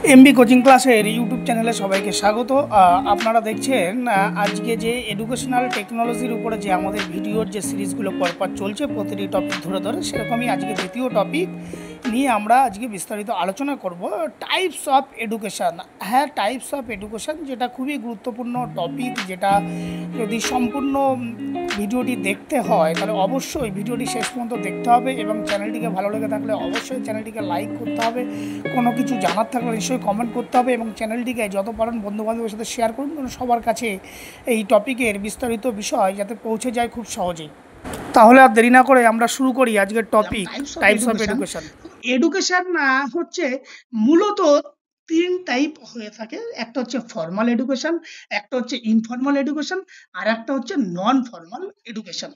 MB coaching ক্লাসের YouTube চ্যানেলে সবাইকে স্বাগত। আপনারা দেখছেন আজকে যে এডুকেশনাল টেকনোলজির উপরে যে আমাদের ভিডিওর যে সিরিজগুলো পরপর চলছে প্রতিটি টপিক ধরে ধরে, সেরকমই আজকে দ্বিতীয় টপিক নিয়ে আমরা আজকে বিস্তারিত আলোচনা করব, টাইপস অফ এডুকেশান। হ্যাঁ, টাইপস অফ এডুকেশান যেটা খুবই গুরুত্বপূর্ণ টপিক, যেটা যদি সম্পূর্ণ ভিডিওটি দেখতে হয় তাহলে অবশ্যই ভিডিওটি শেষ পর্যন্ত দেখতে হবে এবং চ্যানেলটিকে ভালো লেগে থাকলে অবশ্যই চ্যানেলটিকে লাইক করতে হবে। কোনো কিছু জানার থাকলে নিশ্চয়ই কমেন্ট করতে হবে এবং চ্যানেলটিকে যত পারেন বন্ধুবান্ধবের সাথে শেয়ার করুন, কারণ সবার কাছে এই টপিকের বিস্তারিত বিষয় যাতে পৌঁছে যায় খুব সহজেই। তাহলে আর দেরি না করে আমরা শুরু করি আজকের topic, types of education. Education হচ্ছে মূলত তিন টাইপ হয়ে থাকে। একটা হচ্ছে ফর্মাল এডুকেশন, একটা হচ্ছে ইনফর্মাল এডুকেশন, আর একটা হচ্ছে নন ফর্মাল এডুকেশন।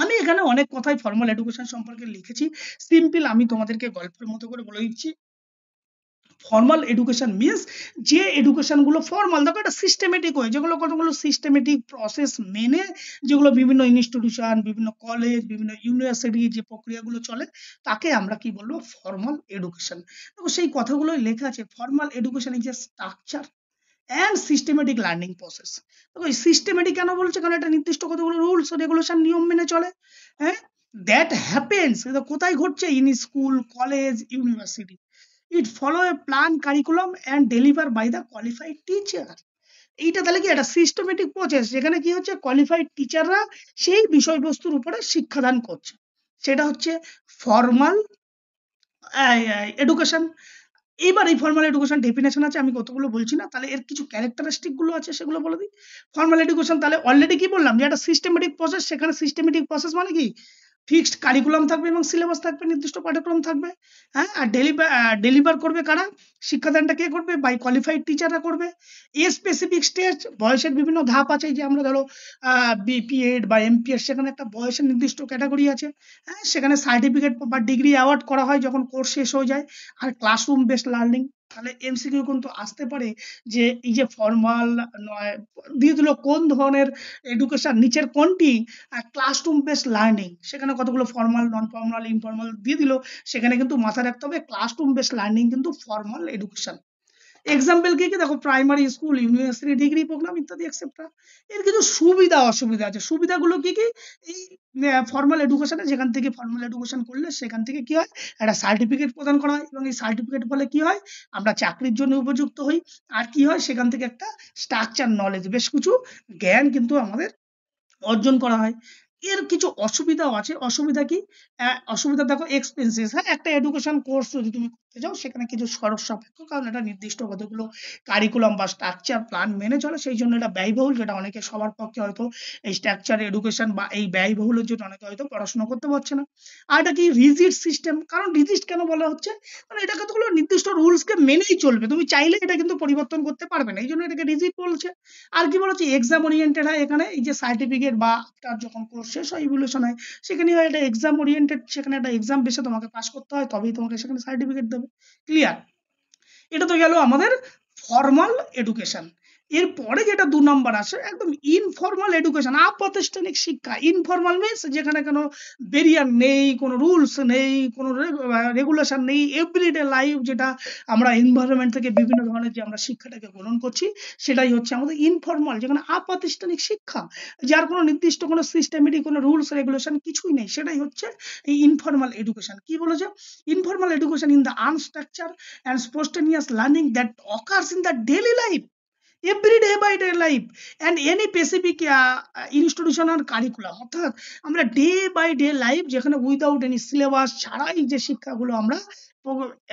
আমি এখানে অনেক কথাই ফর্মাল এডুকেশন সম্পর্কে লিখেছি। সিম্পল আমি তোমাদেরকে গল্পের মতো করে বলে দিচ্ছি। ফর্মাল এডুকেশন মিনস যে এডুকেশনগুলো ফর্মাল, দেখো এটা সিস্টেমেটিক হয়, যেগুলো কতগুলো সিস্টেমেটিক প্রসেস মেনে যেগুলো বিভিন্ন ইনস্টিটিউশন, বিভিন্ন কলেজ, বিভিন্ন ইউনিভার্সিটি যে প্রক্রিয়াগুলো চলে তাকে আমরা কি বলবো, ফর্মাল এডুকেশন। দেখো সেই কথাগুলোই লেখা আছে, formal education is a structure and systematic learning process. দেখো এই সিস্টেমেটিক কেন বলছে, কারণ এটা নির্দিষ্ট কতগুলো রুলস রেগুলেশন নিয়ম মেনে চলে। হ্যাঁ, দ্যাট হ্যাপেন্স কোথায় ঘটছে, in school, college, university. It follow a plan curriculum and deliver by the qualified teacher. এইটা তাহলে কি একটা সিস্টেমেটিক প্রসেস, যেখানে কি হচ্ছে কোয়ালিফাইড টিচাররা সেই বিষয়বস্তুর উপরে শিক্ষাদান করছে, সেটা হচ্ছে ফর্মাল এডুকেশন। এইবার এই ফর্মাল এডুকেশন ডেফিনেশন আছে, আমি কতগুলো বলছি না, তাহলে এর কিছু ক্যারেক্টারিস্টিক গুলো আছে সেগুলো বলে দিই। ফর্মাল এডুকেশন তাহলে অলরেডি কি বললাম যে একটা সিস্টেমেটিক প্রসেস, সেখানে সিস্টেমেটিক প্রসেস মানে কি ফিক্সড কারিকুলাম থাকবে এবং সিলেবাস থাকবে, নির্দিষ্ট পাঠ্যক্রম থাকবে। হ্যাঁ, আর ডেলিভার করবে কারা, শিক্ষাদানটা কে করবে, বাই কোয়ালিফাইড টিচাররা করবে। এ স্পেসিফিক স্টেজ, বয়সের বিভিন্ন ধাপ আছে, যে আমরা ধরো বিপিএড বা এমপিএড, সেখানে একটা বয়সের নির্দিষ্ট ক্যাটাগরি আছে। হ্যাঁ, সেখানে সার্টিফিকেট বা ডিগ্রি অ্যাওয়ার্ড করা হয় যখন কোর্স শেষ হয়ে যায়। আর ক্লাসরুম বেসড লার্নিং, তাহলে এমসিকিউ কিন্তু আসতে পারে যে এই যে ফর্মাল নয় দিয়ে দিল কোন ধরনের এডুকেশন, নিচের কোনটি ক্লাসরুম বেসড লার্নিং, সেখানে কতগুলো ফর্মাল, নন ফর্মাল, ইনফর্মাল দিয়ে দিল, সেখানে কিন্তু মাথায় রাখতে হবে ক্লাসরুম বেসড লার্নিং কিন্তু ফর্মাল এডুকেশন। এক্সাম্পল কি কি দেখো, primary school, university, degree program ইত্যাদি এক্সেট্রা। এর কিছু সুবিধা অসুবিধা আছে। সুবিধাগুলো কি কি, এই ফর্মাল এডুকেশনে যেখান থেকে ফর্মাল এডুকেশন করলে সেখান থেকে কি হয়, একটা সার্টিফিকেট প্রদান করা হয় এবং এই সার্টিফিকেট ফলে কি হয়, আমরা চাকরির জন্য উপযুক্ত হই। আর কি হয়, সেখান থেকে একটা স্ট্রাকচার নলেজ, বেশ কিছু জ্ঞান কিন্তু আমাদের অর্জন করা হয়। এর কিছু অসুবিধাও আছে। অসুবিধা কি, অসুবিধা দেখো এক্সপেন্সেস। হ্যাঁ, একটা এডুকেশন কোর্স যদি তুমি করতে যাও সেখানে কিছু খরচ সাপেক্ষ, কারণ এটা নির্দিষ্ট কতগুলো কারিকুলাম বা স্ট্রাকচার প্ল্যান মেনে চলে, সেই জন্য এটা ব্যয়বহুল, যেটা অনেকে সবার পক্ষে হয়তো এই স্ট্রাকচার এডুকেশন বা এই ব্যয়বহুলের জন্য অনেকে হয়তো পড়াশোনা করতে পারছে না। আর এটা কি রিজিড সিস্টেম, কারণ রিজিড কেন বলা হচ্ছে, কারণ এটা কতগুলো নির্দিষ্ট রুলসকে মেনেই চলবে, তুমি চাইলে এটা কিন্তু পরিবর্তন করতে পারবে না, এই জন্য এটাকে রিজিড বলছে। আর কি বলেছি, এক্সাম ওরিয়েন্টেড হয়। এখানে এই যে সার্টিফিকেট বা আপনার যখন কোর্স শেষ হয়, ইভ্যালুয়েশন হয়, সেখানে হয় এটা এক্সাম ওরিয়েন্টেড, সেখানে একটা এক্সাম বেসে তোমাকে পাস করতে হয়, তবেই তোমাকে সেখানে সার্টিফিকেট দেবে। ক্লিয়ার? এটা তো গেল আমাদের ফর্মাল এডুকেশন। এরপরে যেটা ২ নম্বর আসে, একদম ইনফর্মাল এডুকেশন, আপ্রাতিষ্ঠানিক শিক্ষা। ইনফর্মাল মিনস যেখানে কোনো ব্যারিয়ার নেই, কোনো রুলস নেই, কোনো রেগুলেশন নেই, এভরিডে লাইফ, যেটা আমরা এনভায়রনমেন্ট থেকে বিভিন্ন ধরনের যে আমরা শিক্ষাটাকে গ্রহণ করছি, সেটাই হচ্ছে আমাদের ইনফর্মাল, যেখানে আপ্রাতিষ্ঠানিক শিক্ষা, যার কোনো নির্দিষ্ট কোনো সিস্টেমেটিক কোনো রুলস রেগুলেশন কিছুই নেই, সেটাই হচ্ছে এই ইনফর্মাল এডুকেশন। কি বলেছে, informal education in the unstructured and spontaneous learning that occurs in the daily life, every day by day life, and any specific institution or curriculum। অর্থাৎ আমরা ডে বাই ডে লাইফ, যেখানে without any syllabus ছাড়াই যে শিক্ষাগুলো আমরা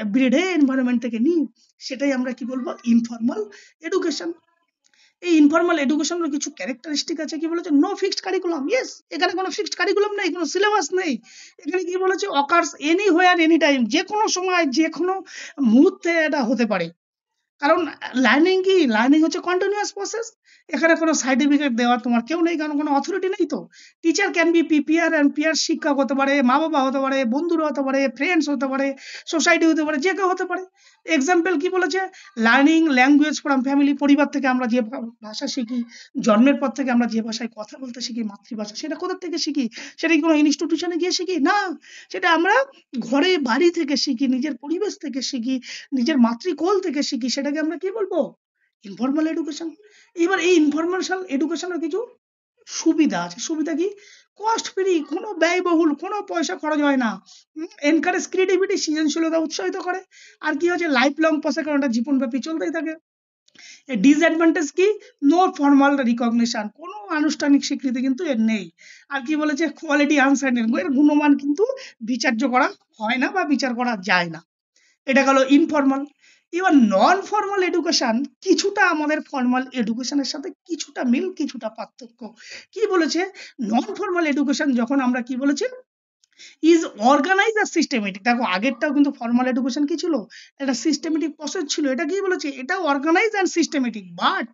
everyday environment থেকে নিই, সেটাই আমরা কি বলবো, ইনফর্মাল এডুকেশন। এই ইনফর্মাল এডুকেশনের কিছু ক্যারেক্টারিস্টিক আছে, কি বলেছে, নো ফিক্সড কারিকুলাম। ইয়েস, এখানে কোনো ফিক্সড কারিকুলাম নেই, কোনো সিলেবাস নেই। এখানে কি বলেছে, অকার্স এনিহোয়ার এনি টাইম, যে কোনো সময় যে কোনো মুহূর্তে এটা হতে পারে। কারণ লার্নিং কি, লার্নিং হচ্ছে কন্টিনিউয়াস প্রসেস। এখানে কোনো সার্টিফিকেট দেওয়ার তোমার কেউ নেই, কারণ কোনো অথরিটি নেই তো। Teacher can be peer and peer শিক্ষক হতে পারে, মা বাবা হতে পারে, বন্ধুরা হতে পারে, ফ্রেন্ডস হতে পারে, সোসাইটি হতে পারে, যে কেউ হতে পারে। এক্সাম্পল কি বলেছে, লার্নিং ল্যাঙ্গুয়েজ ফ্রম ফ্যামিলি, পরিবার থেকে আমরা যে ভাষা শিখি, জন্মের পর থেকে আমরা যে ভাষায় কথা বলতে শিখি, মাতৃভাষা, সেটা কোথা থেকে শিখি? সেটা কি কোনো ইনস্টিটিউশনে গিয়ে শিখি? না, সেটা আমরা ঘরে বাড়ি থেকে শিখি, নিজের পরিবেশ থেকে শিখি, নিজের মাতৃকোল থেকে শিখি। সেটাকে আমরা কি বলবো? Informal education. এবার এই ইনফর্মাল এডুকেশনের কিছু সুবিধা আছে। সুবিধা কি? কস্ট ফ্রি, কোনো ব্যয়বহুল, কোনো পয়সা খরচ হয় না। এনকারেজ ক্রিয়েটিভিটি, সৃজনশীলতা উৎসাহিত করে। আর কি হচ্ছে, লাইফ লং প্রসেস, কারণ এটা জীবনব্যাপী চলতেই থাকে। ডিসঅ্যাডভান্টেজ কি? নো ফর্মাল রিকগনিশন, কোনো আনুষ্ঠানিক স্বীকৃতি কিন্তু এর নেই। আর কি বলেছে, কোয়ালিটি আনসার্টেন, এর গুণমান কিন্তু বিচার্য করা হয় না বা বিচার করা যায় না। এটা গেল ইনফর্মাল। এবার নন ফর্মাল এডুকেশন কিছুটা আমাদের ফর্মাল এডুকেশনের সাথে কিছুটা মিল, কিছুটা পার্থক্য। কি বলেছে, নন ফর্মাল এডুকেশন যখন আমরা কি বলেছে, ইজ অর্গানাইজ আর সিস্টেমেটিক। দেখো আগেরটাও কিন্তু ফর্মাল এডুকেশন কি ছিল, একটা সিস্টেমেটিক প্রসেস ছিল। এটা কি বলেছে, এটা organise and systematic, but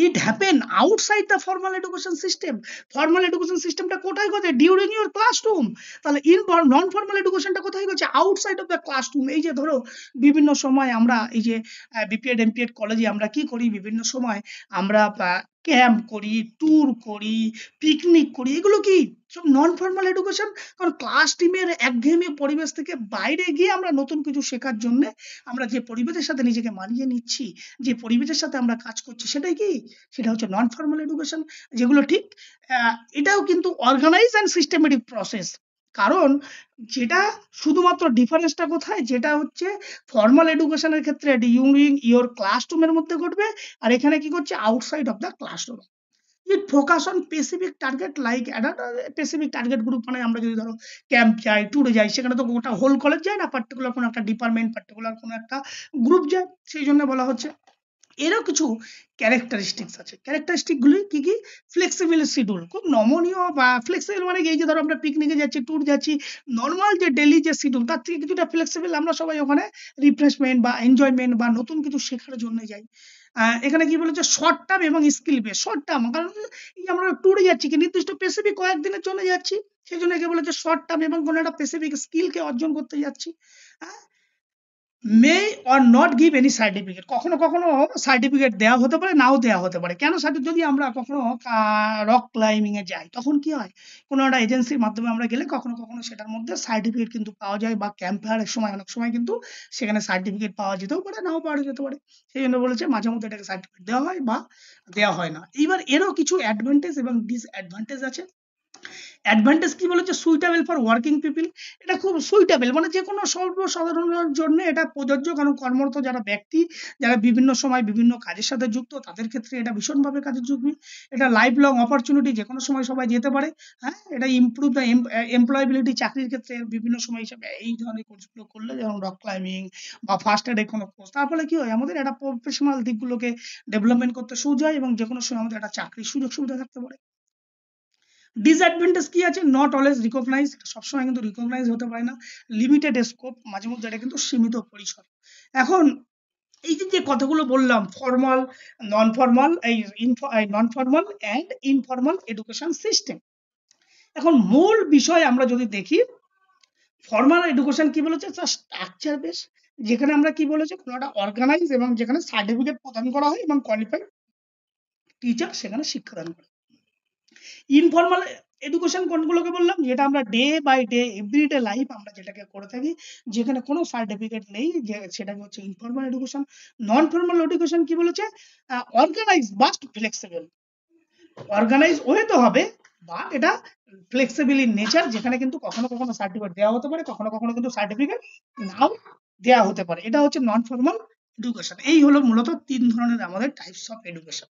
it happen outside the formal education system. Formal education সিস্টেমটা কোথায় ঘটে? During your classroom. তাহলে নন ফর্মাল এডুকেশনটা কোথায় ঘটছে? Outside of the classroom. এই যে ধরো বিভিন্ন সময় আমরা এই যে বিপিএড এমপিএড কলেজে আমরা কি করি, বিভিন্ন সময় আমরা ক্যাম্প করি, ট্যুর করি, পিকনিক করি, এগুলো কি সব নন ফর্মাল এডুকেশন। কারণ ক্লাস টিমের একঘেয়েমি পরিবেশ থেকে বাইরে গিয়ে আমরা নতুন কিছু শেখার জন্য আমরা যে পরিবেশের সাথে নিজেকে মানিয়ে নিচ্ছি, যে পরিবেশের সাথে আমরা কাজ করছি, সেটাই কি, সেটা হচ্ছে নন ফর্মাল এডুকেশন। যেগুলো ঠিক এটাও কিন্তু অর্গানাইজ অ্যান্ড সিস্টেমেটিক প্রসেস। কারণ যেটা শুধুমাত্র ডিফারেন্সটা কোথায়, যেটা হচ্ছে ফর্মাল এডুকেশনের ক্ষেত্রে ডিউরিং ইওর ক্লাসরুমের মধ্যে ঘটবে, আর এখানে কি করছে, outside of the classroom. It focus on specific target, like specific target group, মানে আমরা যদি ধরো ক্যাম্প যাই, ট্যুরে যাই, সেখানে তো গোটা হোল কলেজ যায় না, পার্টিকুলার কোনো একটা ডিপার্টমেন্ট, পার্টিকুলার কোনো একটা গ্রুপ যায়, সেই জন্য বলা হচ্ছে। এরও কিছু ক্যারেক্টারিস্টিক্স আছে। ক্যারেক্টারিস্টিকগুলি কি কি? ফ্লেক্সিবল শিডিউল, খুব নমনীয় বা ফ্লেক্সিবল, মানে এই যে ধরো আমরা পিকনিকে যাচ্ছি, ট্যুর যাচ্ছি, নর্মাল যে ডেলি যে শিডিউল তার থেকে কিছুটা ফ্লেক্সিবল। আমরা সবাই ওখানে রিফ্রেশমেন্ট বা এনজয়মেন্ট বা নতুন কিছু শেখার জন্য যাই। এখানে কি বলেছে, শর্ট টার্ম এবং স্কিল বেস। শর্ট টার্ম কারণ এই আমরা ট্যুরে যাচ্ছি কি নির্দিষ্ট স্পেসিফিক কয়েকদিনের জন্য যাচ্ছি, সেই জন্য একে বলেছে শর্ট টার্ম, এবং কোনো একটা স্পেসিফিক স্কিলকে অর্জন করতে যাচ্ছি। মে or not give any certificate, কখনো কখনো সার্টিফিকেট দেওয়া হতে পারে, নাও দেওয়া হতে পারে। কেন যদি আমরা কখনো রক ক্লাইম্বিং এ যাই, তখন কি হয়, কোনো একটা এজেন্সির মাধ্যমে আমরা গেলে কখনো কখনো সেটার মধ্যে সার্টিফিকেট কিন্তু পাওয়া যায়, বা ক্যাম্প ফায়ারের সময় অনেক সময় কিন্তু সেখানে সার্টিফিকেট পাওয়া যেতেও পারে, নাও পাওয়া যেতে পারে। সেই জন্য বলেছে মাঝে মধ্যে এটাকে সার্টিফিকেট দেওয়া হয় বা দেওয়া হয় না। এইবার এরও কিছু অ্যাডভান্টেজ এবং ডিসঅ্যাডভান্টেজ আছে। অ্যাডভান্টেজ কি বলেছে, সুইটেবল ফর ওয়ার্কিং পিপল। এটা খুব সুইটেবল, মানে যে কোনো সর্বসাধারণের জন্য এটা প্রযোজ্য, কারণ কর্মরত যারা ব্যক্তি, যারা বিভিন্ন সময় বিভিন্ন কাজের সাথে যুক্ত, তাদের ক্ষেত্রে এটা ভীষণভাবে কাজের যোগ্য। এটা লাইফ লং অপরচুনিটি, যে কোনো সময় সবাই যেতে পারে। হ্যাঁ, এটা ইমপ্রুভ দ্য এমপ্লয়াবিলিটি, চাকরির ক্ষেত্রে বিভিন্ন সময় হিসাবে এই ধরনের কোর্সগুলো করলে, যেমন রক ক্লাইম্বিং বা ফার্স্ট এডের কোনো কোর্স, তার ফলে কি হয়, আমাদের একটা প্রফেশনাল দিকগুলোকে ডেভেলপমেন্ট করতে সুযোগ হয়, এবং যে কোনো সময় আমাদের একটা চাকরির সুযোগ সুবিধা থাকতে পারে। ডিসঅ্যাডভান্টেজ কি আছে, নট অলওয়েজ রিকগনাইজ, সবসময় কিন্তু রিকগনাইজ হতে পারে না। লিমিটেড স্কোপ, মাঝে মধ্যে এটা কিন্তু সীমিত পরিসর। এখন এই যে কথাগুলো বললাম, ফর্মাল, নন ফর্মাল, এই non formal and informal education system. এখন মূল বিষয় আমরা যদি দেখি, ফর্মাল এডুকেশন কি বলেছে, স্ট্রাকচার বেস, যেখানে আমরা কি বলেছে, কোনো একটা অর্গানাইজ এবং যেখানে সার্টিফিকেট প্রদান করা হয় এবং কোয়ালিফাইড টিচার সেখানে শিক্ষাদান করে। ইনফর্মাল এডুকেশন কোনগুলোকে বললাম, যেটা আমরা day by day everyday life আমরা যেটাকে করে থাকি, যেখানে কোনো সার্টিফিকেট নেই, যে সেটাকে হচ্ছে informal education. Non formal education কি বলেছে, অর্গানাইজ বাট ফ্লেক্সিবল, অর্গানাইজ ওয়েতে হবে, বা এটা ফ্লেক্সিবল ইন নেচার, যেখানে কিন্তু কখনো কখনো সার্টিফিকেট দেওয়া হতে পারে, কখনো কখনো কিন্তু সার্টিফিকেট নাও দেওয়া হতে পারে। এটা হচ্ছে নন ফর্মাল এডুকেশন। এই হলো মূলত তিন ধরনের আমাদের টাইপস অফ এডুকেশন।